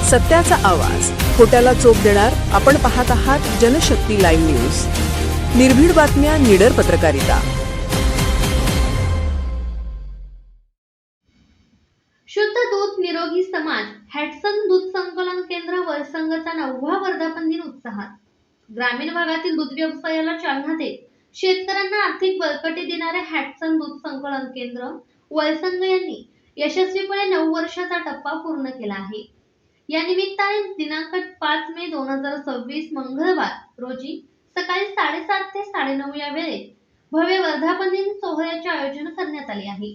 सत्याचा आवाज, खोट्याला चोप देणार. आपण पाहत आहात जनशक्ती लाईव्ह न्यूज. निर्भीड बातम्या, निडर पत्रकारिता. शुद्ध दूध निरोगी समाज हॅटसन दूध संकलन केंद्र वळसंगचा 9वा वर्धापन दिन उत्साहात. ग्रामीण भागातील दूध व्यवसायाला चालना देत शेतकऱ्यांना आर्थिक बळकटी देणारे हॅटसन दूध संकलन केंद्र वळसंग यांनी यशस्वीपणे 9 वर्षाचा टप्पा पूर्ण केला आहे. या निमित्ताने दिनांक 5 मे 2026 मंगळवार रोजी सकाळी 7:30 ते 9:30 या वेळेत भव्य वर्धापन दिन सोहळ्याचे आयोजन करण्यात आले आहे.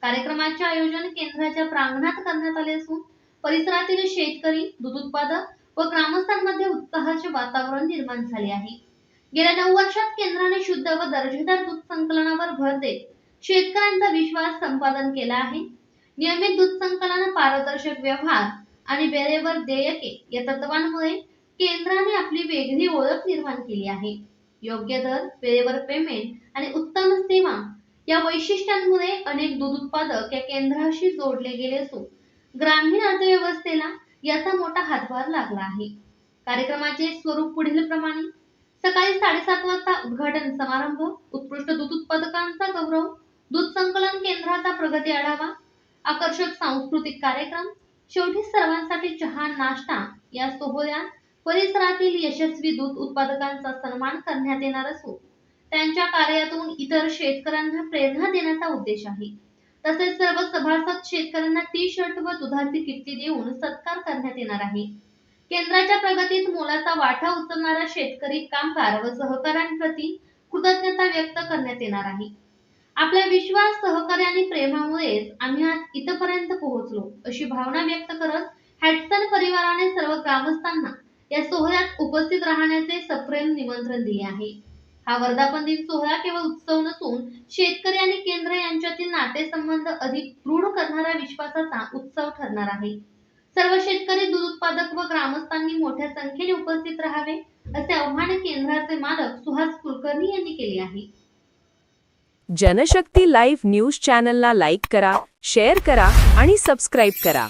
कार्यक्रमाचे आयोजन केंद्राच्या प्रांगणात करण्यात आले असून परिसरातील शेतकरी, दूध उत्पादक व ग्रामस्थांमध्ये उत्साहाचे वातावरण निर्माण झाले आहे. गेल्या 9 वर्षात केंद्राने शुद्ध व दर्जेदार दूध संकलनावर भर देत शेतकऱ्यांचा विश्वास संपादन केला आहे. नियमित दूध संकलन, पारदर्शक व्यवहार आणि वेळेवर देयके या तत्वांमुळे केंद्राने आपली वेगळी ओळख निर्माण केली आहे. योग्य दर, वेळेवर पेमेंट आणि उत्तम सेवा या वैशिष्ट्यांमुळे अनेक दूध उत्पादक या केंद्राशी जोडले गेले असून ग्रामीण अर्थव्यवस्थेला याचा मोठा हातभार लागला आहे. कार्यक्रमाचे स्वरूप पुढील प्रमाणे: सकाळी 7:30 वाजता उद्घाटन समारंभ, उत्कृष्ट दूध उत्पादकांचा गौरव, दूध संकलन केंद्राचा प्रगती आढावा, आकर्षक सांस्कृतिक कार्यक्रम, शेवटी सर्वांसाठी चहा नाश्ता. या सोहळ्यात परिसरातील यशस्वी दूध उत्पादकांचा सन्मान करण्यात येणार असून त्यांच्या कार्यातून इतर शेतकऱ्यांना प्रेरणा देण्याचा उद्देश आहे. तसेच सर्व सभासद शेतकऱ्यांना टी-शर्ट व दुधाची किटली देऊन सत्कार करण्यात येणार आहे. केंद्राच्या प्रगतीत मोलाचा वाटा उचलणाऱ्या शेतकरी, कामगार व सहकाऱ्यांप्रती कृतज्ञता व्यक्त करण्यात येणार आहे. आपला विश्वास, सहकार्य आणि प्रेमामुळेच आम्ही आज इथपर्यंत पोहोचलो, अशी भावना व्यक्त करत हॅटसन परिवाराने सर्व ग्रामस्थांना या सोहळ्यात उपस्थित राहण्याचे सप्रेम निमंत्रण दिले आहे. हा वर्धापन दिन सोहळा केवळ उत्सव नसून शेतकरी आणि केंद्र यांच्यातील नातेसंबंध अधिक दृढ करणारा विश्वासाचा उत्सव ठरणार आहे. सर्व शेतकरी, दूध उत्पादक व ग्रामस्थांनी मोठ्या संख्येने उपस्थित राहावे, असे आवाहन केंद्राचे मालक सुहास कुलकर्णी यांनी केले आहे. जनशक्ती लाईव्ह न्यूज चॅनलला लाईक करा, शेअर करा आणि सबस्क्राईब करा.